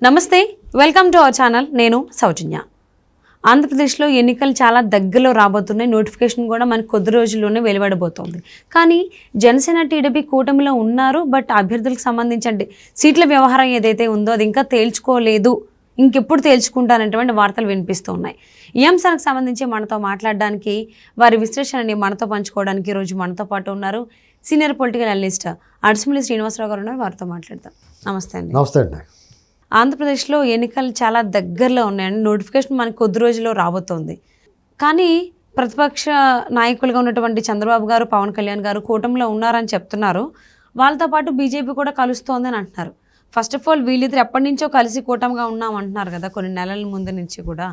నమస్తే, welcome to our channel. నేను సౌజన్య. ఆంధ్రప్రదేశ్లో ఎన్నికలు చాలా దగ్గరలో రాబోతున్నాయి. నోటిఫికేషన్ కూడా మనకు కొద్ది రోజుల్లోనే వెలువడబోతోంది. కానీ జనసేన టీడీపీ కూటమిలో ఉన్నారు. బట్ అభ్యర్థులకు సంబంధించి సీట్ల వ్యవహారం ఏదైతే ఉందో అది ఇంకా తేల్చుకోలేదు, ఇంకెప్పుడు తేల్చుకుంటానటువంటి వార్తలు వినిపిస్తూ ఉన్నాయి. ఈ అంశానికి సంబంధించి మనతో మాట్లాడడానికి, వారి విశ్లేషణని మనతో పంచుకోవడానికి ఈరోజు మనతో పాటు ఉన్నారు సీనియర్ పొలిటికల్ అనలిస్ట్ అడిసిమిల్లి శ్రీనివాసరావు గారు ఉన్నారు. వారితో మాట్లాడతాం. నమస్తే అండి. నమస్తే అండి. ఆంధ్రప్రదేశ్లో ఎన్నికలు చాలా దగ్గరలో ఉన్నాయండి. నోటిఫికేషన్ మనకు కొద్ది రోజుల్లో రాబోతోంది. కానీ ప్రతిపక్ష నాయకులుగా ఉన్నటువంటి చంద్రబాబు గారు, పవన్ కళ్యాణ్ గారు కూటమిలో ఉన్నారని చెప్తున్నారు. వాళ్ళతో పాటు బీజేపీ కూడా కలుస్తోంది అని అంటున్నారు. ఫస్ట్ ఆఫ్ ఆల్ వీళ్ళిద్దరు ఎప్పటి నుంచో కలిసి కూటమిగా ఉన్నాం అంటున్నారు కదా, కొన్ని నెలల ముందు నుంచి కూడా.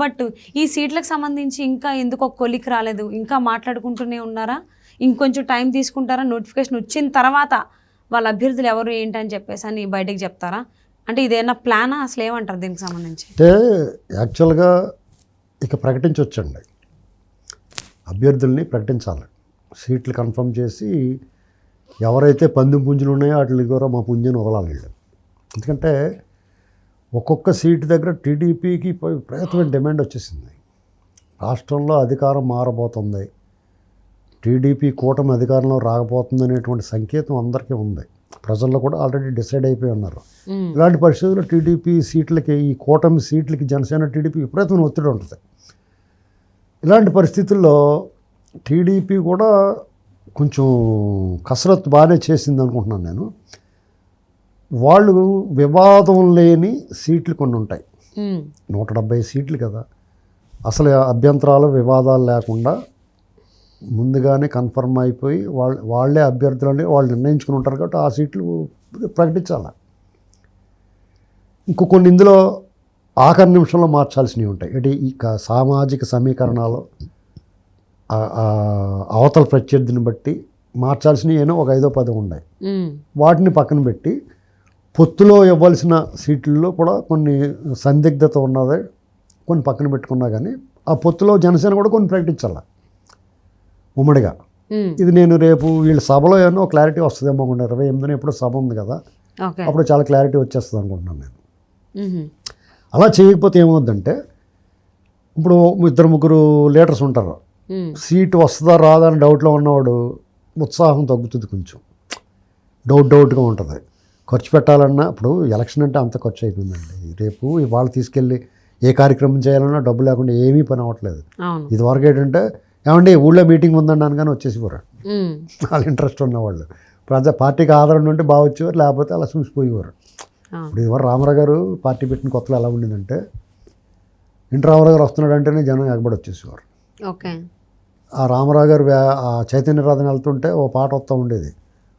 బట్ ఈ సీట్లకు సంబంధించి ఇంకా ఎందుకు ఒక కొలికి రాలేదు? ఇంకా మాట్లాడుకుంటూనే ఉన్నారా? ఇంకొంచెం టైం తీసుకుంటారా? నోటిఫికేషన్ వచ్చిన తర్వాత వాళ్ళ అభ్యర్థులు ఎవరు ఏంటని చెప్పేసి అని బయటకు చెప్తారా? అంటే ఇదేనా ప్లానా? అసలు ఏమంటారు దీనికి సంబంధించి? అంటే యాక్చువల్గా ఇక ప్రకటించవచ్చండి, అభ్యర్థుల్ని ప్రకటించాలి. సీట్లు కన్ఫర్మ్ చేసి ఎవరైతే పందెం పుంజులు ఉన్నాయో వాటికి కూడా మా పుంజుని వదలాలి వీళ్ళు. ఎందుకంటే ఒక్కొక్క సీటు దగ్గర టీడీపీకి విపరీతమైన డిమాండ్ వచ్చేసింది. రాష్ట్రంలో అధికారం మారబోతుంది, టీడీపీ కూటమి అధికారంలో రాకపోతుంది అనేటువంటి సంకేతం అందరికీ ఉంది. ప్రజల్లో కూడా ఆల్రెడీ డిసైడ్ అయిపోయి ఉన్నారు. ఇలాంటి పరిస్థితుల్లో టీడీపీ సీట్లకి, ఈ కూటమి సీట్లకి జనసేన టీడీపీ విపరీతమైన ఒత్తిడి ఉంటుంది. ఇలాంటి పరిస్థితుల్లో టీడీపీ కూడా కొంచెం కసరత్తు బాగానే చేసింది అనుకుంటున్నాను నేను. వాళ్ళు వివాదం లేని సీట్లు కొన్ని ఉంటాయి, 170 సీట్లు కదా. అసలు అభ్యంతరాలు వివాదాలు లేకుండా ముందుగానే కన్ఫర్మ్ అయిపోయి వాళ్ళే అభ్యర్థులని వాళ్ళు నిర్ణయించుకుని ఉంటారు కాబట్టి ఆ సీట్లు ప్రకటించాలి. కొన్ని ఇందులో ఆఖరి నిమిషంలో మార్చాల్సినవి ఉంటాయి. అంటే ఈ సామాజిక సమీకరణాలు అవతల ప్రత్యర్థిని బట్టి మార్చాల్సినవి ఏమో ఒక 5-10 ఉన్నాయి. వాటిని పక్కన పెట్టి పొత్తులో ఇవ్వాల్సిన సీట్లలో కూడా కొన్ని సందిగ్ధత ఉన్నది, కొన్ని పక్కన పెట్టుకున్నా కానీ ఆ పొత్తులో జనసేన కూడా కొన్ని ప్రకటించాలి ఉమ్మడిగా. ఇది నేను రేపు వీళ్ళ సభలో ఏమో క్లారిటీ వస్తుందేమో. 28న ఎప్పుడో సభ ఉంది కదా, అప్పుడు చాలా క్లారిటీ వచ్చేస్తుంది అనుకుంటున్నాను నేను. అలా చేయకపోతే ఏమవుద్దంటే, ఇప్పుడు 2-3 లీడర్స్ ఉంటారు, సీటు వస్తుందా రాదా అని డౌట్లో ఉన్నవాడు ఉత్సాహం తగ్గుతుంది, కొంచెం డౌట్గా ఉంటుంది. ఖర్చు పెట్టాలన్నా, ఇప్పుడు ఎలక్షన్ అంటే అంత ఖర్చు అయిపోయిందండి. రేపు ఇవాళ తీసుకెళ్ళి ఏ కార్యక్రమం చేయాలన్నా డబ్బు లేకుండా ఏమీ పని అవ్వట్లేదు. ఇదివరకు ఏంటంటే, ఏమండి ఊళ్ళో మీటింగ్ ఉందండి అనగానే వచ్చేసిపోరు వాళ్ళు, ఇంట్రెస్ట్ ఉన్నవాళ్ళు. పార్టీకి ఆదరణ ఉంటే బాగా వచ్చేవారు, లేకపోతే అలా చూసిపోయేవారు. ఇప్పుడు ఇదివరకు రామారావు గారు పార్టీ పెట్టిన కొత్తలో ఎలా ఉండిందంటే, రామారావు గారు వస్తున్నాడు అంటేనే జనం ఎగబడి వచ్చేసేవారు. ఆ రామారావు గారు ఆ చైతన్య రథం వెళ్తుంటే ఓ పాట వస్తూ ఉండేది,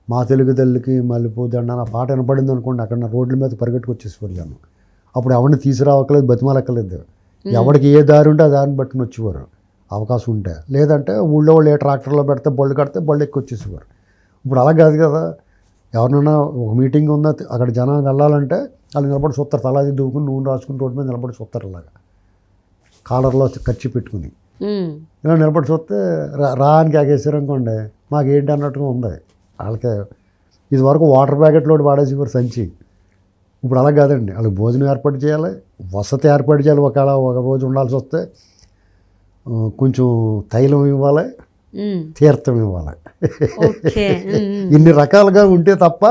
మా తెలుగు తల్లికి మల్లెపూ దండ. ఆ పాట వినపడింది అనుకోండి, అక్కడ రోడ్ల మీద పరిగెట్టుకు వచ్చేసేవారు జనం. అప్పుడు ఎవరిని తీసుకురావక్కలేదు, బతిమాలక్కలేదు. ఎవరికి ఏ దారి ఉంటే ఆ దారిని పట్టుకుని వచ్చేవారు అవకాశం ఉంటే. లేదంటే ఊళ్ళో వాళ్ళు ఏ ట్రాక్టర్లో పెడితే బళ్ళు కడితే బళ్ళు ఎక్కి వచ్చేసేవారు. ఇప్పుడు అలా కాదు కదా. ఎవరినైనా ఒక మీటింగ్ ఉందా అక్కడ జనం వెళ్ళాలంటే వాళ్ళు నిలబడి చూస్తారు, తలాది దూకుని నూనె రాసుకుని రోడ్డు మీద నిలబడి చూస్తారు. అలాగా కాలర్లో ఖర్చు పెట్టుకుని ఇలా నిలబడి చూస్తే రానికి ఆగేసారు అనుకోండి, మాకేంటి అన్నట్టుగా ఉంది వాళ్ళకి. ఇది వరకు వాటర్ ప్యాకెట్లోకి వాడేసేవారు సంచి. ఇప్పుడు అలా కాదండి, వాళ్ళకి భోజనం ఏర్పాటు చేయాలి, వసతి ఏర్పాటు చేయాలి. ఒకవేళ ఒక రోజు ఉండాల్సి వస్తే కొంచెం తైలం ఇవ్వాలి, తీర్థం ఇవ్వాలి. ఇన్ని రకాలుగా ఉంటే తప్ప,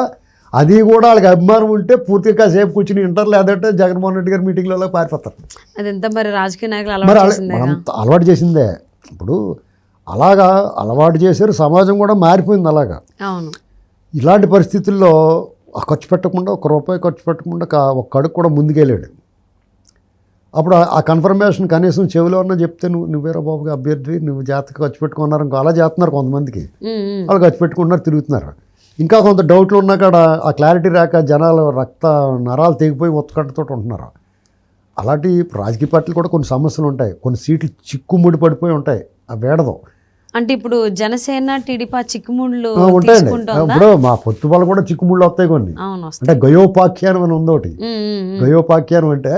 అది కూడా వాళ్ళకి అభిమానం ఉంటే పూర్తిగా కాసేపు కూర్చుని వింటారు. లేదంటే జగన్మోహన్ రెడ్డి గారి మీటింగ్లలో పారిపోతారు. మరి రాజకీయ నాయకులు మనంత అలవాటు చేసిందే. ఇప్పుడు అలాగా అలవాటు చేశారు, సమాజం కూడా మారిపోయింది అలాగా. ఇలాంటి పరిస్థితుల్లో ఖర్చు పెట్టకుండా, ₹1 ఖర్చు పెట్టకుండా ఒక అడుగు కూడా ముందుకెళ్ళాడు. అప్పుడు ఆ కన్ఫర్మేషన్ కనీసం చెవిలో ఉన్నా చెప్తే, నువ్వేరా బాబుగా అభ్యర్థి, నువ్వు జాతక ఖర్చు పెట్టుకున్నారు ఇంకో అలా చేస్తున్నారు కొంతమందికి. వాళ్ళు ఖర్చు పెట్టుకుంటున్నారు, తిరుగుతున్నారు. ఇంకా కొంత డౌట్లు ఉన్నా కాడ ఆ క్లారిటీ రాక జనాలు రక్త నరాలు తెగిపోయి ఉత్తకట్టతో ఉంటున్నారు. అలాంటి రాజకీయ పార్టీలు కూడా కొన్ని సమస్యలు ఉంటాయి, కొన్ని సీట్లు చిక్కుముడి పడిపోయి ఉంటాయి. ఆ వేడదు అంటే ఇప్పుడు జనసేన టీడీపీ చిక్కుముళ్ళు ఉంటాయండి. ఇప్పుడు మా పొత్తు వాళ్ళు కూడా చిక్కుముళ్ళు వస్తాయి కొన్ని. అంటే గయోపాఖ్యానం అని ఉంది ఒకటి. గయోపాఖ్యానం అంటే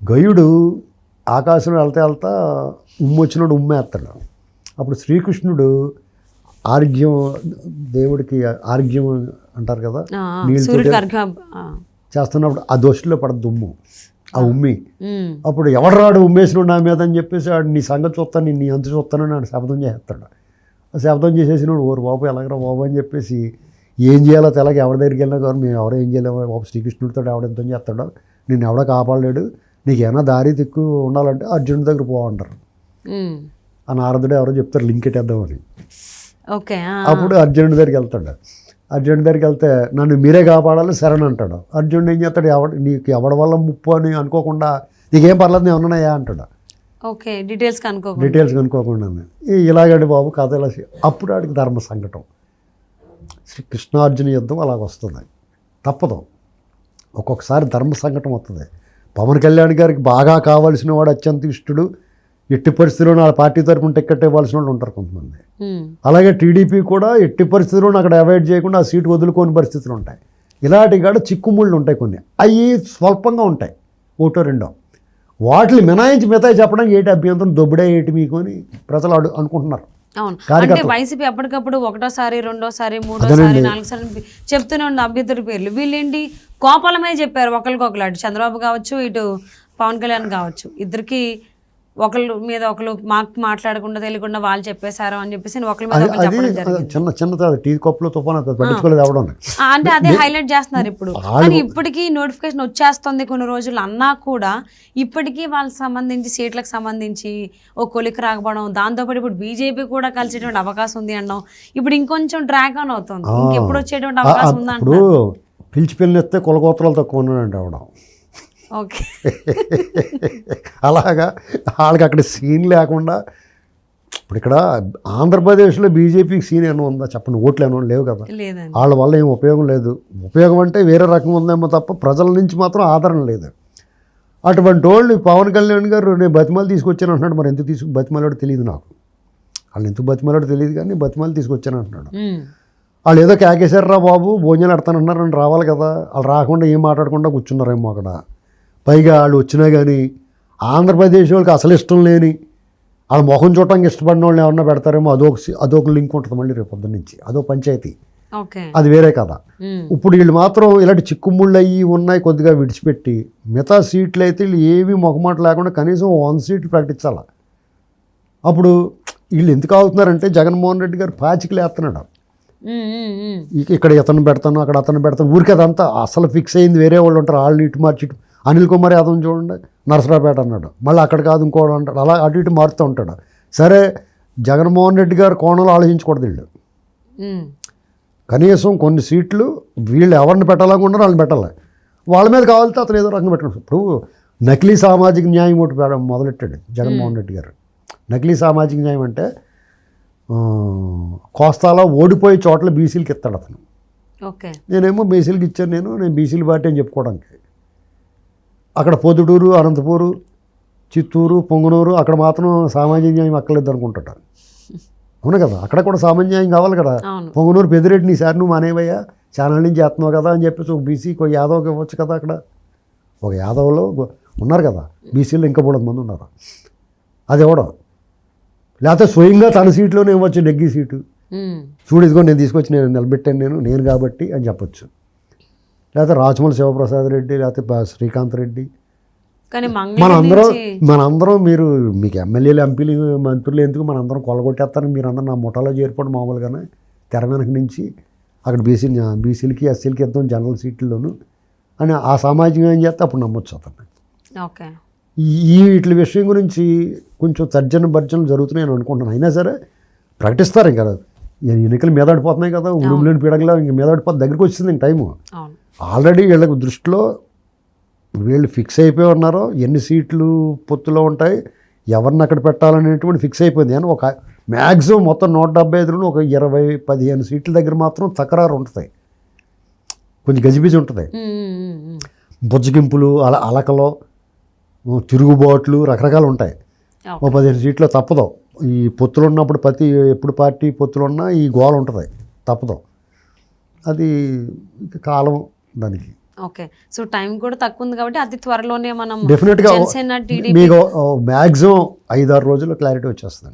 గయుడు ఆకాశంలో వెళ్తా వచ్చినోడు ఉమ్మేస్తాడు. అప్పుడు శ్రీకృష్ణుడు ఆర్ఘ్యం, దేవుడికి ఆర్ఘ్యం అంటారు కదా, నీళ్ళతో చేస్తున్నప్పుడు ఆ దోషుల్లో పడ దుమ్ము ఆ ఉమ్మి. అప్పుడు ఎవడు రాడు ఉమ్మేసిన నా మీద అని చెప్పేసి వాడు నీ సంగతి చూస్తాను నీ అంత చూస్తానని వాడు శబ్దం చేస్తాడు. ఆ శబ్దం చేసేసినాడు ఓరు బాబు ఎలాగరా బాబు అని చెప్పేసి ఏం చేయాలో తెలగ ఎవరి దగ్గరికి వెళ్ళినా కానీ మేము ఎవరో ఏం చేయలేము బాబు శ్రీకృష్ణుడితో ఎవడెంత చేస్తాడో నేను ఎవడో కాపాడలేడు నీకు ఏమైనా దారి దిక్కు ఉండాలంటే అర్జునుడి దగ్గర పోవంటారు. ఆ నారదుడు ఎవరో చెప్తారు లింక్ ఎట్టేద్దామని. ఓకే. అప్పుడు అర్జునుడి దగ్గరికి వెళ్తాడు. అర్జునుడి దగ్గరికి వెళ్తే నన్ను మీరే కాపాడాలి శరణ్ అంటాడు. అర్జునుడు ఏం చేస్తాడు నీకు ఎవడి వల్ల ముప్పు అని అనుకోకుండా నీకేం పర్లేదు నేను ఉన్నాయా అంటాడు. ఓకే. డీటెయిల్స్ కనుక్కోకుండా ఇలాగండి బాబు కథ ఇలా అప్పుడు ఆడికి ధర్మ సంకటం శ్రీ కృష్ణార్జున యుద్ధం అలాగ వస్తుంది. తప్పదు ఒక్కొక్కసారి ధర్మ సంకటం వస్తుంది. పవన్ కళ్యాణ్ గారికి బాగా కావాల్సిన వాడు అత్యంత ఇష్టడు ఎట్టి పరిస్థితుల్లో నా పార్టీ తరఫున టికెట్ ఇవ్వాల్సిన వాళ్ళు ఉంటారు కొంతమంది. అలాగే టీడీపీ కూడా ఎట్టి పరిస్థితుల్లో అక్కడ అవాయిడ్ చేయకుండా ఆ సీటు వదులుకోని పరిస్థితులు ఉంటాయి. ఇలాంటి కాడ చిక్కుముళ్ళు ఉంటాయి కొన్ని, అవి స్వల్పంగా ఉంటాయి ఒకటో రెండో. వాటిని మినాయించి మిగతాయి చెప్పడానికి ఏంటి అభ్యంతరం దొబ్బుడే ఏంటి మీకు అని ప్రజలు అనుకుంటున్నారు. అవును. అంటే వైసీపీ అప్పటికప్పుడు ఒకటోసారి రెండోసారి మూడోసారి నాలుగోసారి చెప్తూనే ఉన్న అభ్యర్థుల పేర్లు వీళ్ళేంటి కోపాలమే చెప్పారు ఒకరికొకరు. అటు చంద్రబాబు కావచ్చు ఇటు పవన్ కళ్యాణ్ కావచ్చు ఇద్దరికి ఒకళ్ళ మీద ఒకళ్ళు మాట్లాడకుండా తెలియకుండా వాళ్ళు చెప్పేశారు అని చెప్పేసి ఒకరి మీద ఒకరు చెప్పడం జరిగింది. చిన్న చిన్న టీ కప్పులో తుఫాను పట్టించుకోలేదు అవడం అంటే అదే హైలైట్ చేస్తున్నారు ఇప్పుడు. కానీ ఇప్పటికీ నోటిఫికేషన్ వచ్చేస్తుంది కొన్ని రోజులు అన్నా కూడా ఇప్పటికీ వాళ్ళకి సంబంధించి సీట్లకు సంబంధించి ఓ కొలికి రాకపోవడం, దాంతోపాటు ఇప్పుడు బీజేపీ కూడా కలిసేటువంటి అవకాశం ఉంది అనడం ఇప్పుడు ఇంకొంచెం డ్రాగ్ ఆన్ అవుతుంది. ఇంకెప్పుడు వచ్చేటువంటి అవకాశం ఉందంటే పిలిచి పిల్లనిస్తే కులగోత్రాలు తక్కువ ఉన్నాడంటే అవడం. ఓకే. అలాగా వాళ్ళకి అక్కడ సీన్ లేకుండా ఇప్పుడు ఇక్కడ ఆంధ్రప్రదేశ్లో బీజేపీకి సీన్ ఏమో ఉందా చెప్పండి, ఓట్లు ఏమో లేవు కదా. వాళ్ళ వల్ల ఏం ఉపయోగం లేదు. ఉపయోగం అంటే వేరే రకం ఉందేమో తప్ప ప్రజల నుంచి మాత్రం ఆదరణ లేదు. అటువంటి వాళ్ళు పవన్ కళ్యాణ్ గారు నేను బతిమాలు తీసుకొచ్చాను అంటున్నాడు. మరి ఎందుకు బతిమాలాడో తెలియదు నాకు. వాళ్ళు ఎందుకు బతిమాలాడో తెలియదు కానీ బతిమాలు తీసుకొచ్చాను అంటున్నాడు. వాళ్ళు ఏదో కేకేశారా బాబు భోజనాలు ఎడతానన్నారు అని రావాలి కదా. వాళ్ళు రాకుండా ఏం మాట్లాడకుండా కూర్చున్నారేమో అక్కడ. పైగా వాళ్ళు వచ్చినా కానీ ఆంధ్రప్రదేశ్ వాళ్ళకి అసలు ఇష్టం లేని వాళ్ళ ముఖం చూడటానికి ఇష్టపడిన వాళ్ళని ఎవరన్నా పెడతారేమో అదొక లింక్ ఉంటుంది మళ్ళీ రేపు పొద్దున్న నుంచి. అదో పంచాయతీ, అది వేరే కదా. ఇప్పుడు వీళ్ళు మాత్రం ఇలాంటి చిక్కుముళ్ళు అయ్యి ఉన్నాయి కొద్దిగా విడిచిపెట్టి మిగతా సీట్లు అయితే వీళ్ళు ఏమీ మొహమాట లేకుండా కనీసం 1 సీట్లు ప్రకటించాల. అప్పుడు వీళ్ళు ఎందుకు అవుతున్నారంటే జగన్మోహన్ రెడ్డి గారు పాచికలు వేస్తున్నాడు. ఇక్కడ ఇతను పెడతాను అక్కడ అతను పెడతాను ఊరికి అదంతా అసలు ఫిక్స్ అయింది. వేరే వాళ్ళు ఉంటారు వాళ్ళు ఇటు మార్చి ఇటు. అనిల్ కుమార్ యాదవ్ చూడండి నరసరావుపేట అన్నాడు, మళ్ళీ అక్కడ కాదు ఇంకోడు అంటాడు. అలా అటు ఇటు మారుతూ ఉంటాడు. సరే జగన్మోహన్ రెడ్డి గారు కోణంలో ఆలోచించకూడదు. వీళ్ళు కనీసం కొన్ని సీట్లు వీళ్ళు ఎవరిని పెట్టాలనుకుంటారో వాళ్ళని పెట్టాలి. వాళ్ళ మీద కావాలితే అతను ఏదో రకంగా పెట్టడం. ఇప్పుడు నకిలీ సామాజిక న్యాయం ఒకటి మొదలెట్టాడు జగన్మోహన్ రెడ్డి గారు. నకిలీ సామాజిక న్యాయం అంటే కోస్తాలో ఓడిపోయే చోట్ల బీసీలకి ఇస్తాడు అతను. నేనేమో బీసీలకి ఇచ్చాను, నేను బీసీలు పార్టీ అని చెప్పుకోవడానికి. అక్కడ పొద్దుటూరు అనంతపూరు చిత్తూరు పొంగనూరు అక్కడ మాత్రం సామాజిక న్యాయం అక్కర్లేదు అనుకుంటాడు. అవును కదా, అక్కడ కూడా సామాజిక న్యాయం కావాలి కదా. పొంగనూరు పెద్దిరెడ్డి ఈసారి నువ్వు మానేవయ్యా ఛానల్ నుంచి చేస్తున్నావు కదా అని చెప్పేసి ఒక బీసీకి ఒక యాదవ్కి ఇవ్వచ్చు కదా. అక్కడ ఒక యాదవ్లో ఉన్నారు కదా బీసీలో ఇంకా 3 మంది ఉన్నారు. అది ఇవ్వడం లేకపోతే స్వయంగా తన సీట్లోనే ఇవ్వచ్చు నెగ్గి సీటు. చూడు ఇదిగో నేను తీసుకొచ్చి నేను నిలబెట్టాను నేను కాబట్టి అని చెప్పొచ్చు. లేకపోతే రాజమౌళి శివప్రసాద్ రెడ్డి లేకపోతే శ్రీకాంత్ రెడ్డి. మనందరం మీకు ఎమ్మెల్యేలు ఎంపీలు మంత్రులు ఎందుకు మనందరం కొలగొట్టేస్తారని మీరందరూ నా ముఠాలో చేరిపోవడం మామూలుగానే తెర వెనక నుంచి అక్కడ బీసీలకి ఎస్సీలకి ఇద్దాం జనరల్ సీట్లలోను అని ఆ సామాజికంగా ఏం చేస్తే అప్పుడు నమ్మొచ్చు అతన్ని. వీటి విషయం గురించి కొంచెం తర్జన భర్జనలు జరుగుతున్నాయని అనుకుంటున్నాను. అయినా సరే ప్రకటిస్తారు ఇంకా ఎన్నికలు మీదాడిపోతున్నాయి కదా. ఉడుములేని పీడగలా ఇంక మీదాడిపోతే దగ్గరికి వచ్చింది ఇంక టైము. ఆల్రెడీ వీళ్ళకి దృష్టిలో వీళ్ళు ఫిక్స్ అయిపోయి ఉన్నారో ఎన్ని సీట్లు పొత్తులో ఉంటాయి ఎవరిని అక్కడ పెట్టాలనేటువంటి ఫిక్స్ అయిపోయింది. అని ఒక మ్యాక్సిమం మొత్తం 175లో ఒక 20-15 సీట్ల దగ్గర మాత్రం తకరారు ఉంటుంది, కొంచెం గజిబిజి ఉంటుంది. బుజ్జగింపులు అలకలో తిరుగుబాట్లు రకరకాలు ఉంటాయి. ఓ 15 సీట్లు తప్పదు. ఈ పొత్తులు ఉన్నప్పుడు ఎప్పుడు పార్టీ పొత్తులు ఉన్నా ఈ గోల ఉంటుంది, తప్పదు. అది కాలం దానికి. ఓకే. సో టైం కూడా తక్కువ ఉంది కాబట్టి అతి త్వరలోనే మనం డెఫినెట్గా మీకు మ్యాక్సిమం 5-6 రోజుల్లో క్లారిటీ వచ్చేస్తుంది.